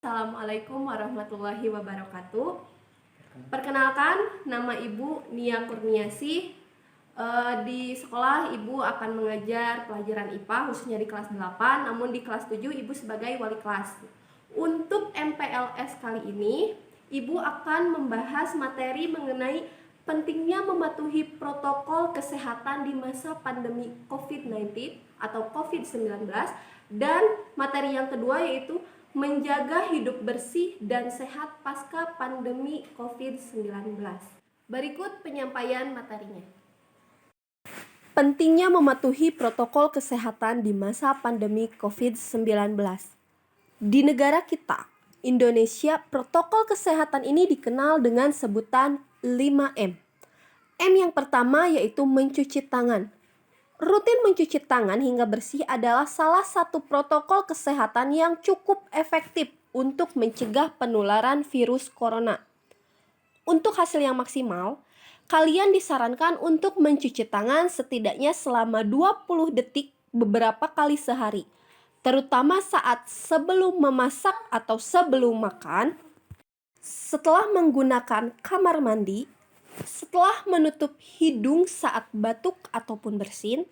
Assalamualaikum warahmatullahi wabarakatuh. Perkenalkan, nama Ibu Nia Kurniasi. Di sekolah Ibu akan mengajar pelajaran IPA khususnya di kelas 8, namun di kelas 7 Ibu sebagai wali kelas. Untuk MPLS kali ini, Ibu akan membahas materi mengenai pentingnya mematuhi protokol kesehatan di masa pandemi COVID-19 atau COVID-19, dan materi yang kedua yaitu menjaga hidup bersih dan sehat pasca pandemi COVID-19. Berikut penyampaian materinya. Pentingnya mematuhi protokol kesehatan di masa pandemi COVID-19. Di negara kita, Indonesia, protokol kesehatan ini dikenal dengan sebutan 5M. M yang pertama yaitu mencuci tangan. Rutin mencuci tangan hingga bersih adalah salah satu protokol kesehatan yang cukup efektif untuk mencegah penularan virus corona. Untuk hasil yang maksimal, kalian disarankan untuk mencuci tangan setidaknya selama 20 detik beberapa kali sehari, terutama saat sebelum memasak atau sebelum makan, setelah menggunakan kamar mandi, setelah menutup hidung saat batuk ataupun bersin.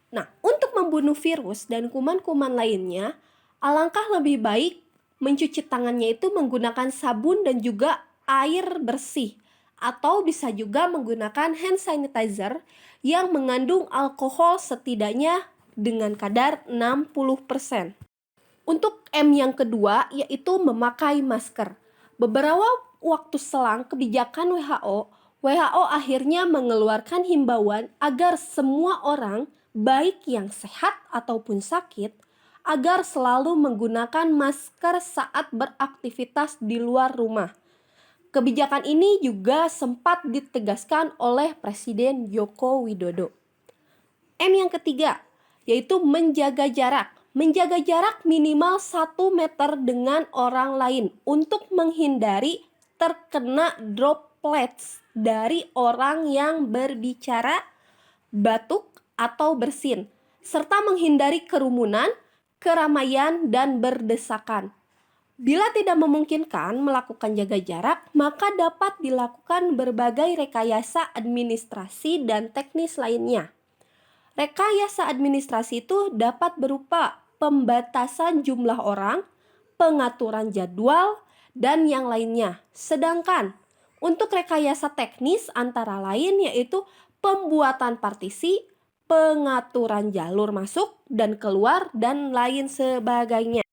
Nah, untuk membunuh virus dan kuman-kuman lainnya, alangkah lebih baik mencuci tangannya itu menggunakan sabun dan juga air bersih, atau bisa juga menggunakan hand sanitizer yang mengandung alkohol setidaknya dengan kadar 60%. Untuk M yang kedua yaitu memakai masker. Beberapa waktu selang kebijakan WHO akhirnya mengeluarkan himbauan agar semua orang, baik yang sehat ataupun sakit, agar selalu menggunakan masker saat beraktivitas di luar rumah. Kebijakan ini juga sempat ditegaskan oleh Presiden Joko Widodo. M yang ketiga yaitu menjaga jarak. Menjaga jarak minimal 1 meter dengan orang lain untuk menghindari terkena droplets dari orang yang berbicara, batuk, atau bersin, serta menghindari kerumunan, keramaian, dan berdesakan. Bila tidak memungkinkan melakukan jaga jarak, maka dapat dilakukan berbagai rekayasa administrasi dan teknis lainnya. Rekayasa administrasi itu dapat berupa pembatasan jumlah orang, pengaturan jadwal, dan yang lainnya. Sedangkan untuk rekayasa teknis antara lain yaitu pembuatan partisi, pengaturan jalur masuk dan keluar, dan lain sebagainya.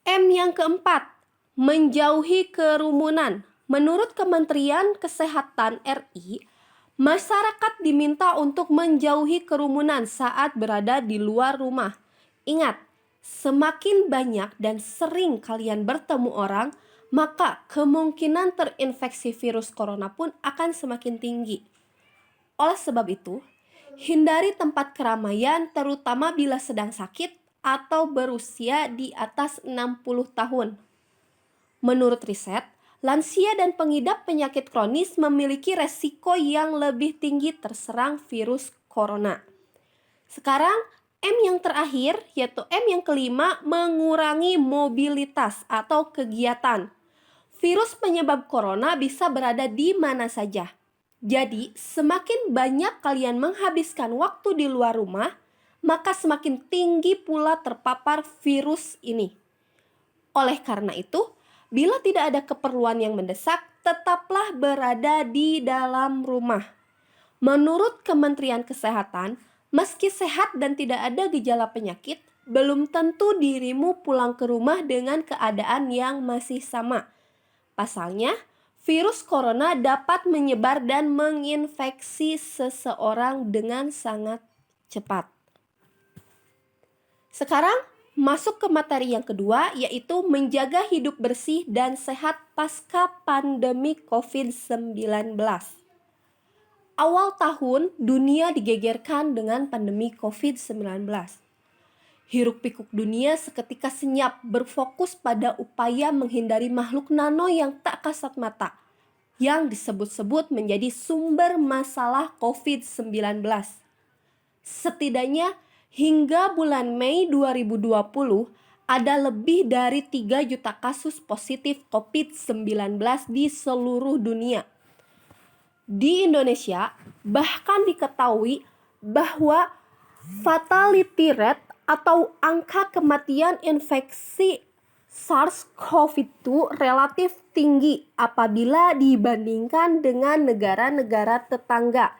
M yang keempat, menjauhi kerumunan. Menurut Kementerian Kesehatan RI, masyarakat diminta untuk menjauhi kerumunan saat berada di luar rumah. Ingat, semakin banyak dan sering kalian bertemu orang, maka kemungkinan terinfeksi virus corona pun akan semakin tinggi. Oleh sebab itu, hindari tempat keramaian terutama bila sedang sakit atau berusia di atas 60 tahun. Menurut riset, lansia dan pengidap penyakit kronis memiliki resiko yang lebih tinggi terserang virus corona. Sekarang, M yang terakhir, yaitu M yang kelima, mengurangi mobilitas atau kegiatan. Virus penyebab corona bisa berada di mana saja. Jadi, semakin banyak kalian menghabiskan waktu di luar rumah, maka semakin tinggi pula terpapar virus ini. Oleh karena itu, bila tidak ada keperluan yang mendesak, tetaplah berada di dalam rumah. Menurut Kementerian Kesehatan, meski sehat dan tidak ada gejala penyakit, belum tentu dirimu pulang ke rumah dengan keadaan yang masih sama. Pasalnya, virus corona dapat menyebar dan menginfeksi seseorang dengan sangat cepat. Sekarang, masuk ke materi yang kedua, yaitu menjaga hidup bersih dan sehat pasca pandemi COVID-19. Awal tahun, dunia digegerkan dengan pandemi COVID-19. Hiruk-pikuk dunia seketika senyap berfokus pada upaya menghindari makhluk nano yang tak kasat mata, yang disebut-sebut menjadi sumber masalah COVID-19. Setidaknya hingga bulan Mei 2020, ada lebih dari 3 juta kasus positif COVID-19 di seluruh dunia. Di Indonesia, bahkan diketahui bahwa fatality rate atau angka kematian infeksi SARS-CoV-2 relatif tinggi apabila dibandingkan dengan negara-negara tetangga.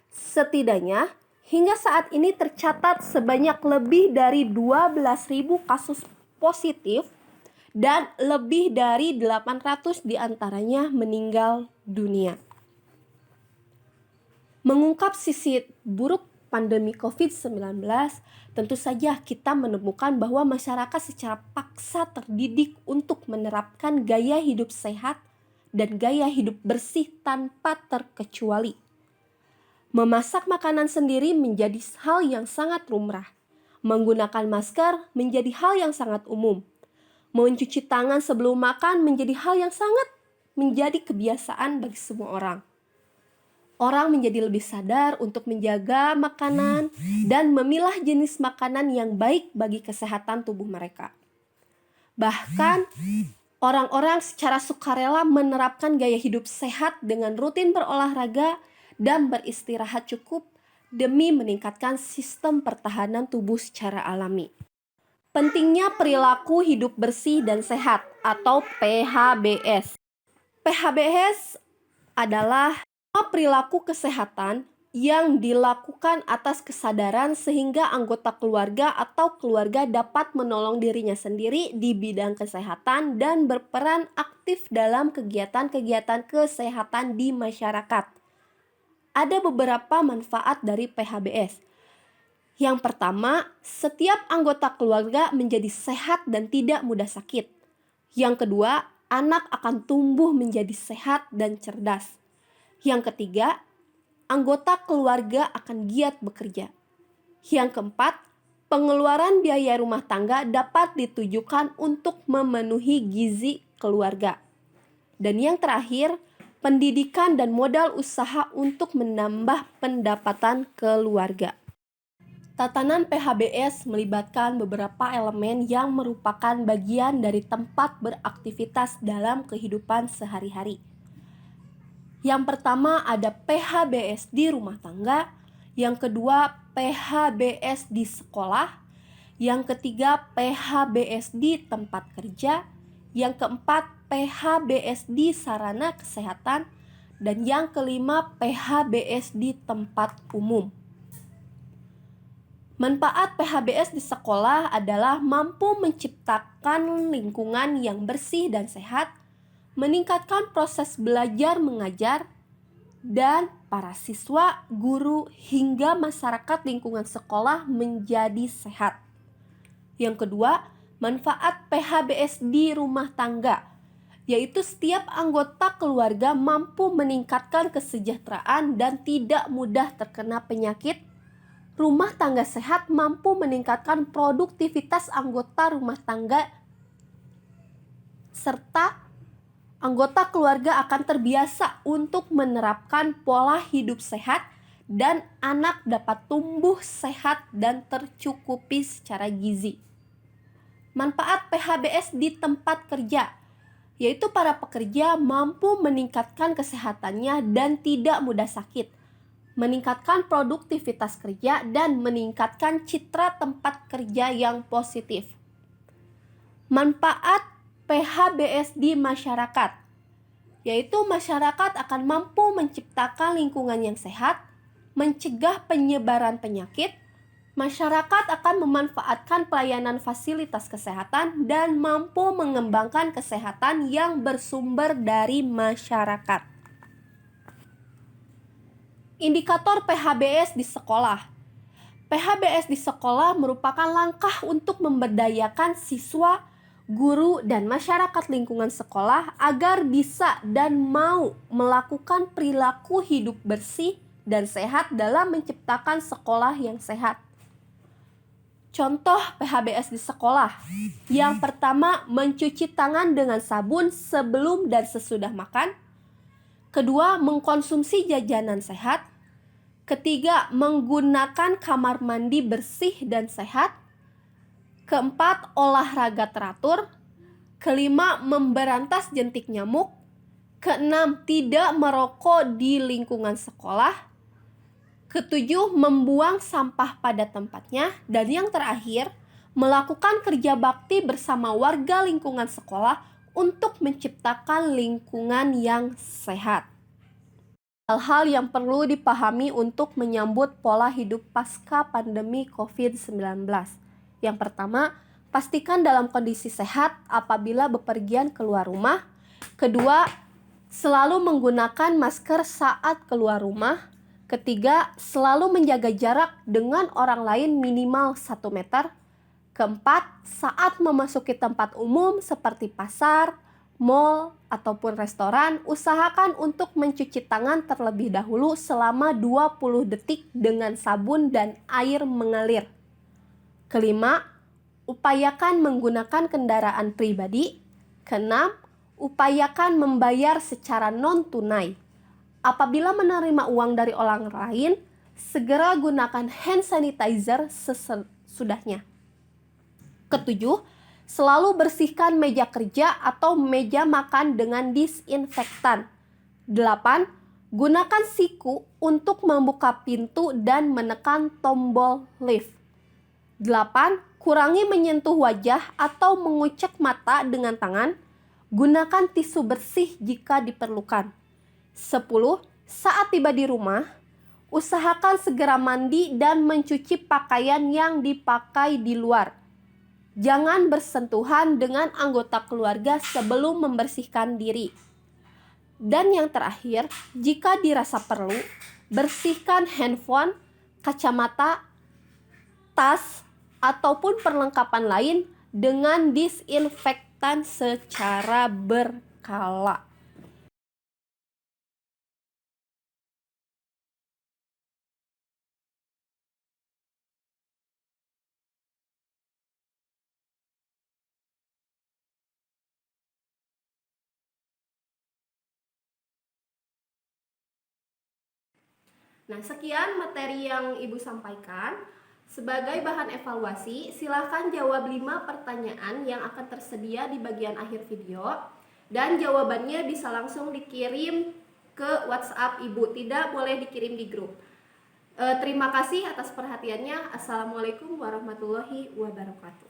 Setidaknya, hingga saat ini tercatat sebanyak lebih dari 12.000 kasus positif dan lebih dari 800 diantaranya meninggal dunia. Mengungkap sisi buruk pandemi COVID-19, tentu saja kita menemukan bahwa masyarakat secara paksa terdidik untuk menerapkan gaya hidup sehat dan gaya hidup bersih tanpa terkecuali. Memasak makanan sendiri menjadi hal yang sangat lumrah. Menggunakan masker menjadi hal yang sangat umum. Mencuci tangan sebelum makan menjadi hal yang sangat menjadi kebiasaan bagi semua orang. Orang menjadi lebih sadar untuk menjaga makanan dan memilah jenis makanan yang baik bagi kesehatan tubuh mereka. Bahkan, orang-orang secara sukarela menerapkan gaya hidup sehat dengan rutin berolahraga dan beristirahat cukup demi meningkatkan sistem pertahanan tubuh secara alami. Pentingnya perilaku hidup bersih dan sehat atau PHBS. PHBS adalah perilaku kesehatan yang dilakukan atas kesadaran sehingga anggota keluarga atau keluarga dapat menolong dirinya sendiri di bidang kesehatan dan berperan aktif dalam kegiatan-kegiatan kesehatan di masyarakat. Ada beberapa manfaat dari PHBS. Yang pertama, setiap anggota keluarga menjadi sehat dan tidak mudah sakit. Yang kedua, anak akan tumbuh menjadi sehat dan cerdas. Yang ketiga, anggota keluarga akan giat bekerja. Yang keempat, pengeluaran biaya rumah tangga dapat ditujukan untuk memenuhi gizi keluarga. Dan yang terakhir, pendidikan dan modal usaha untuk menambah pendapatan keluarga. Tatanan PHBS melibatkan beberapa elemen yang merupakan bagian dari tempat beraktivitas dalam kehidupan sehari-hari. Yang pertama ada PHBS di rumah tangga, yang kedua PHBS di sekolah, yang ketiga PHBS di tempat kerja, yang keempat PHBS di sarana kesehatan, dan yang kelima PHBS di tempat umum. Manfaat PHBS di sekolah adalah mampu menciptakan lingkungan yang bersih dan sehat, meningkatkan proses belajar mengajar, dan para siswa, guru, hingga masyarakat lingkungan sekolah menjadi sehat. Yang kedua, manfaat PHBS di rumah tangga, yaitu setiap anggota keluarga mampu meningkatkan kesejahteraan dan tidak mudah terkena penyakit. Rumah tangga sehat mampu meningkatkan produktivitas anggota rumah tangga, serta anggota keluarga akan terbiasa untuk menerapkan pola hidup sehat dan anak dapat tumbuh sehat dan tercukupi secara gizi. Manfaat PHBS di tempat kerja, yaitu para pekerja mampu meningkatkan kesehatannya dan tidak mudah sakit, meningkatkan produktivitas kerja dan meningkatkan citra tempat kerja yang positif. Manfaat PHBS di masyarakat, yaitu masyarakat akan mampu menciptakan lingkungan yang sehat, mencegah penyebaran penyakit, masyarakat akan memanfaatkan pelayanan fasilitas kesehatan dan mampu mengembangkan kesehatan yang bersumber dari masyarakat. Indikator PHBS di sekolah. PHBS di sekolah merupakan langkah untuk memberdayakan siswa, guru, dan masyarakat lingkungan sekolah agar bisa dan mau melakukan perilaku hidup bersih dan sehat dalam menciptakan sekolah yang sehat. Contoh PHBS di sekolah. Yang pertama, mencuci tangan dengan sabun sebelum dan sesudah makan. Kedua, mengkonsumsi jajanan sehat. Ketiga, menggunakan kamar mandi bersih dan sehat. Keempat, olahraga teratur. Kelima, memberantas jentik nyamuk. Keenam, tidak merokok di lingkungan sekolah. Ketujuh, membuang sampah pada tempatnya. Dan yang terakhir, melakukan kerja bakti bersama warga lingkungan sekolah untuk menciptakan lingkungan yang sehat. Hal-hal yang perlu dipahami untuk menyambut pola hidup pasca pandemi COVID-19. Yang pertama, pastikan dalam kondisi sehat apabila bepergian keluar rumah. Kedua, selalu menggunakan masker saat keluar rumah. Ketiga, selalu menjaga jarak dengan orang lain minimal 1 meter. Keempat, saat memasuki tempat umum seperti pasar, mal, ataupun restoran, usahakan untuk mencuci tangan terlebih dahulu selama 20 detik dengan sabun dan air mengalir. Kelima, upayakan menggunakan kendaraan pribadi. Keenam, upayakan membayar secara non-tunai. Apabila menerima uang dari orang lain, segera gunakan hand sanitizer sesudahnya. Ketujuh, selalu bersihkan meja kerja atau meja makan dengan disinfektan. 8. Gunakan siku untuk membuka pintu dan menekan tombol lift. 8. Kurangi menyentuh wajah atau mengucek mata dengan tangan. Gunakan tisu bersih jika diperlukan. 10. Saat tiba di rumah, usahakan segera mandi dan mencuci pakaian yang dipakai di luar. Jangan bersentuhan dengan anggota keluarga sebelum membersihkan diri. Dan yang terakhir, jika dirasa perlu, bersihkan handphone, kacamata, tas, ataupun perlengkapan lain dengan disinfektan secara berkala. Nah, sekian materi yang Ibu sampaikan. Sebagai bahan evaluasi, silakan jawab 5 pertanyaan yang akan tersedia di bagian akhir video. Dan jawabannya bisa langsung dikirim ke WhatsApp Ibu, tidak boleh dikirim di grup. Terima kasih atas perhatiannya. Assalamualaikum warahmatullahi wabarakatuh.